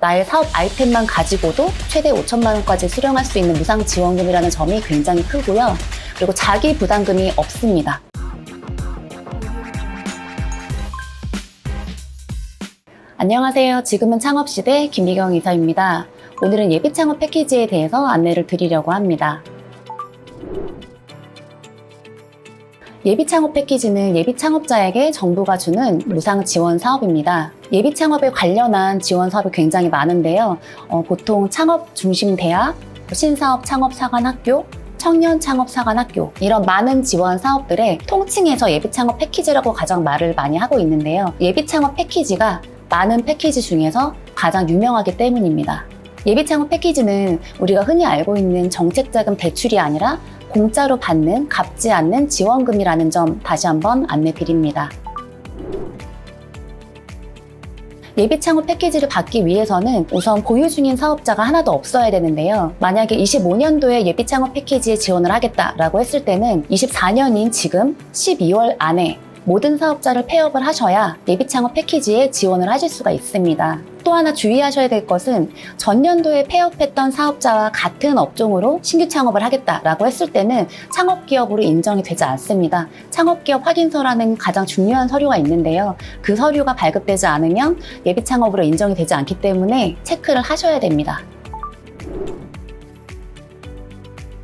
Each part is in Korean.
나의 사업 아이템만 가지고도 최대 5천만 원까지 수령할 수 있는 무상지원금이라는 점이 굉장히 크고요. 그리고 자기 부담금이 없습니다. 안녕하세요. 지금은 창업시대 김미경 이사입니다. 오늘은 예비창업 패키지에 대해서 안내를 드리려고 합니다. 예비창업 패키지는 예비창업자에게 정부가 주는 무상 지원 사업입니다. 예비창업에 관련한 지원 사업이 굉장히 많은데요. 보통 창업 중심 대학, 신사업 창업 사관학교, 청년 창업 사관학교 이런 많은 지원 사업들의 통칭해서 예비창업 패키지라고 가장 말을 많이 하고 있는데요. 예비창업 패키지가 많은 패키지 중에서 가장 유명하기 때문입니다. 예비창업 패키지는 우리가 흔히 알고 있는 정책자금 대출이 아니라 공짜로 받는 갚지 않는 지원금이라는 점 다시 한번 안내 드립니다. 예비창업 패키지를 받기 위해서는 우선 보유 중인 사업자가 하나도 없어야 되는데요. 만약에 25년도에 예비창업 패키지에 지원을 하겠다라고 했을 때는 24년인 지금 12월 안에 모든 사업자를 폐업을 하셔야 예비창업 패키지에 지원을 하실 수가 있습니다. 또 하나 주의하셔야 될 것은 전년도에 폐업했던 사업자와 같은 업종으로 신규 창업을 하겠다라고 했을 때는 창업기업으로 인정이 되지 않습니다. 창업기업 확인서라는 가장 중요한 서류가 있는데요. 그 서류가 발급되지 않으면 예비창업으로 인정이 되지 않기 때문에 체크를 하셔야 됩니다.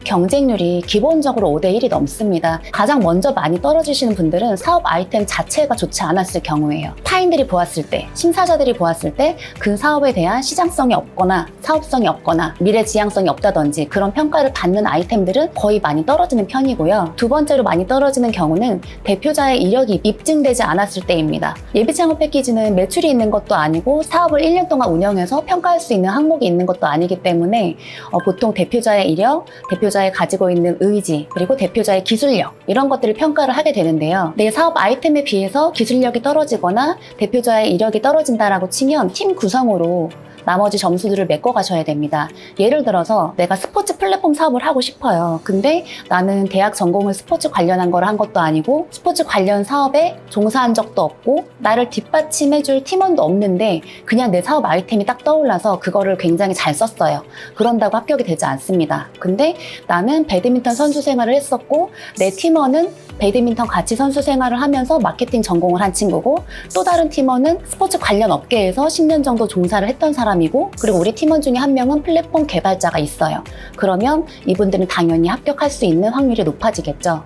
경쟁률이 기본적으로 5대1이 넘습니다. 가장 먼저 많이 떨어지시는 분들은 사업 아이템 자체가 좋지 않았을 경우예요. 타인들이 보았을 때, 심사자들이 보았을 때 그 사업에 대한 시장성이 없거나 사업성이 없거나 미래 지향성이 없다든지 그런 평가를 받는 아이템들은 거의 많이 떨어지는 편이고요. 두 번째로 많이 떨어지는 경우는 대표자의 이력이 입증되지 않았을 때입니다. 예비창업 패키지는 매출이 있는 것도 아니고 사업을 1년 동안 운영해서 평가할 수 있는 항목이 있는 것도 아니기 때문에 보통 대표자의 이력, 대표자의 가지고 있는 의지, 그리고 대표자의 기술력 이런 것들을 평가를 하게 되는데요. 내 사업 아이템에 비해서 기술력이 떨어지거나 대표자의 이력이 떨어진다라고 치면 팀 구성으로 나머지 점수들을 메꿔가셔야 됩니다. 예를 들어서 내가 스포츠 플랫폼 사업을 하고 싶어요. 근데 나는 대학 전공을 스포츠 관련한 걸 한 것도 아니고 스포츠 관련 사업에 종사한 적도 없고 나를 뒷받침해줄 팀원도 없는데 그냥 내 사업 아이템이 딱 떠올라서 그거를 굉장히 잘 썼어요. 그런다고 합격이 되지 않습니다. 근데 나는 배드민턴 선수 생활을 했었고 내 팀원은 배드민턴 같이 선수 생활을 하면서 마케팅 전공을 한 친구고 또 다른 팀원은 스포츠 관련 업계에서 10년 정도 종사를 했던 사람이고 그리고 우리 팀원 중에 한 명은 플랫폼 개발자가 있어요. 그러면 이분들은 당연히 합격할 수 있는 확률이 높아지겠죠.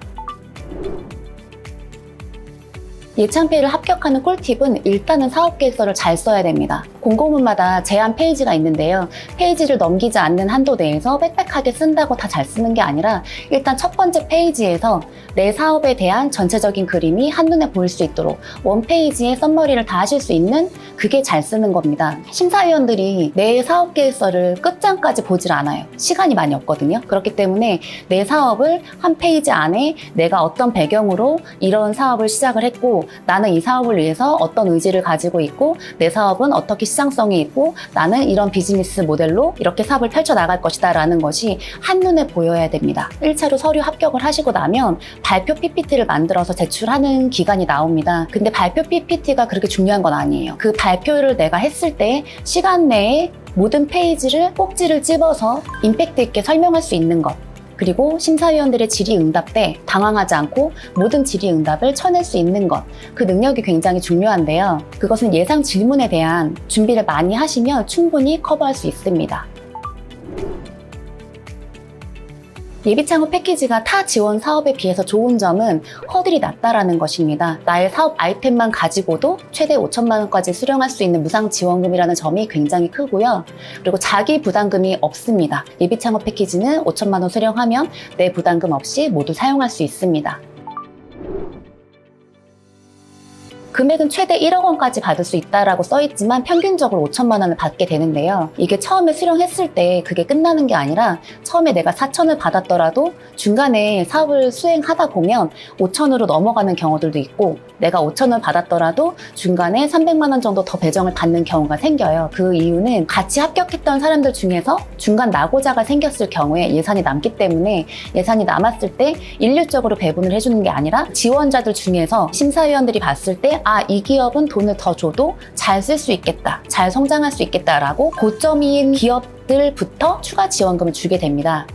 예창피를 합격하는 꿀팁은 일단은 사업계획서를 잘 써야 됩니다. 공고문마다 제한 페이지가 있는데요. 페이지를 넘기지 않는 한도 내에서 빽빽하게 쓴다고 다 잘 쓰는 게 아니라 일단 첫 번째 페이지에서 내 사업에 대한 전체적인 그림이 한눈에 보일 수 있도록 원페이지에 썸머리를 다 하실 수 있는 그게 잘 쓰는 겁니다. 심사위원들이 내 사업계획서를 끝장까지 보질 않아요. 시간이 많이 없거든요. 그렇기 때문에 내 사업을 한 페이지 안에 내가 어떤 배경으로 이런 사업을 시작을 했고 나는 이 사업을 위해서 어떤 의지를 가지고 있고 내 사업은 어떻게 시장성이 있고 나는 이런 비즈니스 모델로 이렇게 사업을 펼쳐나갈 것이다 라는 것이 한눈에 보여야 됩니다. 1차로 서류 합격을 하시고 나면 발표 PPT를 만들어서 제출하는 기간이 나옵니다. 근데 발표 PPT가 그렇게 중요한 건 아니에요. 그 발표를 내가 했을 때 시간 내에 모든 페이지를 꼭지를 집어서 임팩트 있게 설명할 수 있는 것 그리고 심사위원들의 질의응답 때 당황하지 않고 모든 질의응답을 쳐낼 수 있는 것, 그 능력이 굉장히 중요한데요. 그것은 예상 질문에 대한 준비를 많이 하시면 충분히 커버할 수 있습니다. 예비창업 패키지가 타 지원 사업에 비해서 좋은 점은 허들이 낮다라는 것입니다. 나의 사업 아이템만 가지고도 최대 5천만 원까지 수령할 수 있는 무상 지원금이라는 점이 굉장히 크고요. 그리고 자기 부담금이 없습니다. 예비창업 패키지는 5천만 원 수령하면 내 부담금 없이 모두 사용할 수 있습니다. 금액은 최대 1억 원까지 받을 수 있다라고 써있지만 평균적으로 5천만 원을 받게 되는데요. 이게 처음에 수령했을 때 그게 끝나는 게 아니라 처음에 내가 4천을 받았더라도 중간에 사업을 수행하다 보면 5천으로 넘어가는 경우들도 있고 내가 5천을 받았더라도 중간에 300만 원 정도 더 배정을 받는 경우가 생겨요. 그 이유는 같이 합격했던 사람들 중에서 중간 낙오자가 생겼을 경우에 예산이 남기 때문에 예산이 남았을 때 일률적으로 배분을 해주는 게 아니라 지원자들 중에서 심사위원들이 봤을 때 이 기업은 돈을 더 줘도 잘 쓸 수 있겠다, 잘 성장할 수 있겠다라고 고점인 기업들부터 추가 지원금을 주게 됩니다.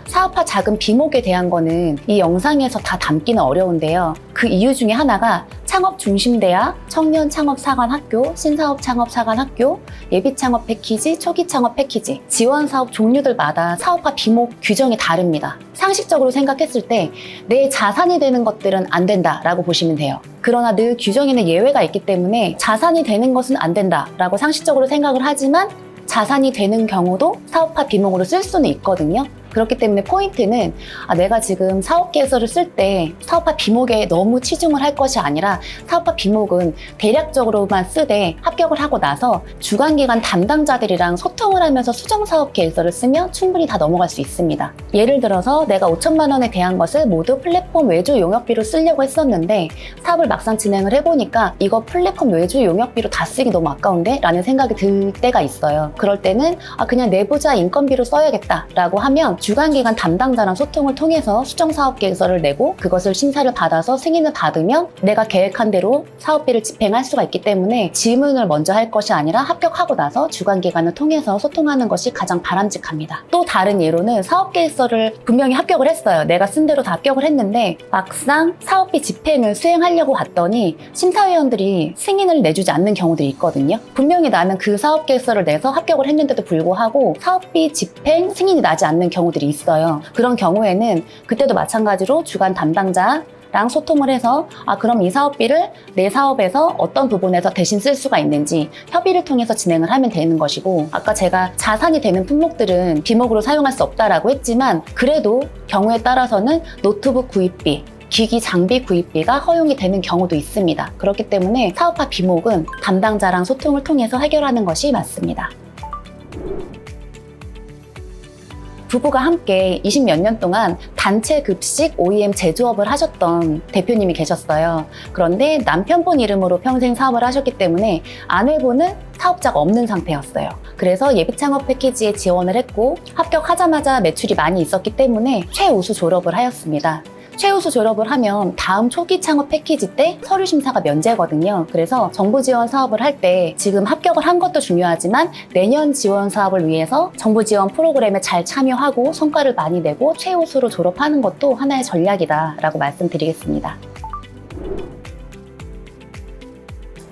사업화 자금 비목에 대한 거는 이 영상에서 다 담기는 어려운데요. 그 이유 중에 하나가 창업 중심대학, 청년 창업 사관 학교, 신사업 창업 사관 학교, 예비 창업 패키지, 초기 창업 패키지, 지원 사업 종류들마다 사업화 비목 규정이 다릅니다. 상식적으로 생각했을 때 내 자산이 되는 것들은 안 된다라고 보시면 돼요. 그러나 늘 규정에는 예외가 있기 때문에 자산이 되는 것은 안 된다라고 상식적으로 생각을 하지만 자산이 되는 경우도 사업화 비목으로 쓸 수는 있거든요. 그렇기 때문에 포인트는 내가 지금 사업 계획서를 쓸 때 사업화 비목에 너무 치중을 할 것이 아니라 사업화 비목은 대략적으로만 쓰되 합격을 하고 나서 주관기관 담당자들이랑 소통을 하면서 수정사업 계획서를 쓰면 충분히 다 넘어갈 수 있습니다. 예를 들어서 내가 5천만 원에 대한 것을 모두 플랫폼 외주 용역비로 쓰려고 했었는데 사업을 막상 진행을 해보니까 이거 플랫폼 외주 용역비로 다 쓰기 너무 아까운데? 라는 생각이 들 때가 있어요. 그럴 때는 그냥 내부자 인건비로 써야겠다 라고 하면 주관기관 담당자랑 소통을 통해서 수정사업계획서를 내고 그것을 심사를 받아서 승인을 받으면 내가 계획한 대로 사업비를 집행할 수가 있기 때문에 질문을 먼저 할 것이 아니라 합격하고 나서 주관기관을 통해서 소통하는 것이 가장 바람직합니다. 또 다른 예로는 사업계획서를 분명히 합격을 했어요. 내가 쓴 대로 다 합격을 했는데 막상 사업비 집행을 수행하려고 갔더니 심사위원들이 승인을 내주지 않는 경우들이 있거든요. 분명히 나는 그 사업계획서를 내서 합격을 했는데도 불구하고 사업비 집행 승인이 나지 않는 경우들이 있어요. 그런 경우에는 그때도 마찬가지로 주관 담당자랑 소통을 해서 그럼 이 사업비를 내 사업에서 어떤 부분에서 대신 쓸 수가 있는지 협의를 통해서 진행을 하면 되는 것이고, 아까 제가 자산이 되는 품목들은 비목으로 사용할 수 없다라고 했지만 그래도 경우에 따라서는 노트북 구입비, 기기 장비 구입비가 허용이 되는 경우도 있습니다. 그렇기 때문에 사업화 비목은 담당자랑 소통을 통해서 해결하는 것이 맞습니다. 부부가 함께 20몇 년 동안 단체 급식 OEM 제조업을 하셨던 대표님이 계셨어요. 그런데 남편분 이름으로 평생 사업을 하셨기 때문에 아내분은 사업자가 없는 상태였어요. 그래서 예비창업 패키지에 지원을 했고 합격하자마자 매출이 많이 있었기 때문에 최우수 졸업을 하였습니다. 최우수 졸업을 하면 다음 초기 창업 패키지 때 서류 심사가 면제거든요. 그래서 정부 지원 사업을 할 때 지금 합격을 한 것도 중요하지만 내년 지원 사업을 위해서 정부 지원 프로그램에 잘 참여하고 성과를 많이 내고 최우수로 졸업하는 것도 하나의 전략이다라고 말씀드리겠습니다.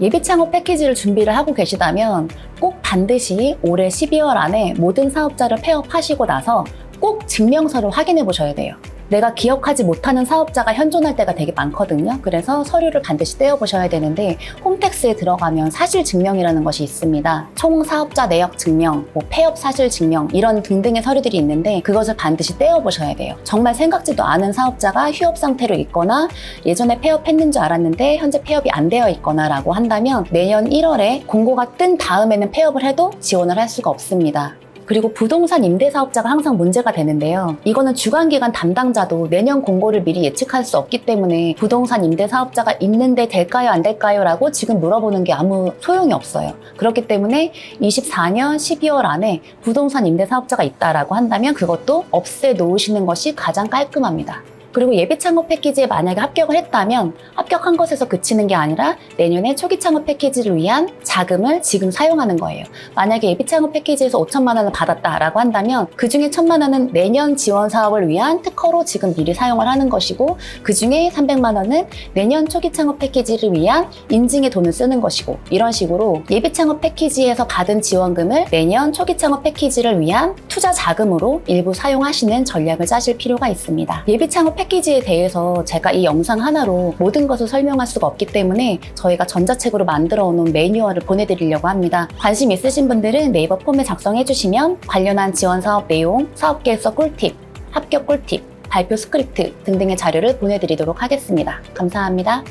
예비 창업 패키지를 준비를 하고 계시다면 꼭 반드시 올해 12월 안에 모든 사업자를 폐업하시고 나서 꼭 증명서를 확인해 보셔야 돼요. 내가 기억하지 못하는 사업자가 현존할 때가 되게 많거든요. 그래서 서류를 반드시 떼어보셔야 되는데 홈택스에 들어가면 사실증명이라는 것이 있습니다. 총 사업자 내역 증명, 폐업 사실 증명 이런 등등의 서류들이 있는데 그것을 반드시 떼어보셔야 돼요. 정말 생각지도 않은 사업자가 휴업 상태로 있거나 예전에 폐업했는 줄 알았는데 현재 폐업이 안 되어 있거나 라고 한다면 내년 1월에 공고가 뜬 다음에는 폐업을 해도 지원을 할 수가 없습니다. 그리고 부동산 임대사업자가 항상 문제가 되는데요. 이거는 주관기관 담당자도 내년 공고를 미리 예측할 수 없기 때문에 부동산 임대사업자가 있는데 될까요 안 될까요? 라고 지금 물어보는 게 아무 소용이 없어요. 그렇기 때문에 24년 12월 안에 부동산 임대사업자가 있다라고 한다면 그것도 없애 놓으시는 것이 가장 깔끔합니다. 그리고 예비 창업 패키지에 만약에 합격을 했다면 합격한 것에서 그치는 게 아니라 내년에 초기 창업 패키지를 위한 자금을 지금 사용하는 거예요. 만약에 예비 창업 패키지에서 5천만 원을 받았다라고 한다면 그중에 1천만 원은 내년 지원 사업을 위한 특허로 지금 미리 사용을 하는 것이고 그중에 300만 원은 내년 초기 창업 패키지를 위한 인증에 돈을 쓰는 것이고 이런 식으로 예비 창업 패키지에서 받은 지원금을 내년 초기 창업 패키지를 위한 투자 자금으로 일부 사용하시는 전략을 짜실 필요가 있습니다. 예비 창업 패키지에 대해서 제가 이 영상 하나로 모든 것을 설명할 수가 없기 때문에 저희가 전자책으로 만들어 놓은 매뉴얼을 보내드리려고 합니다. 관심 있으신 분들은 네이버 폼에 작성해 주시면 관련한 지원 사업 내용, 사업계획서 꿀팁, 합격 꿀팁, 발표 스크립트 등등의 자료를 보내드리도록 하겠습니다. 감사합니다.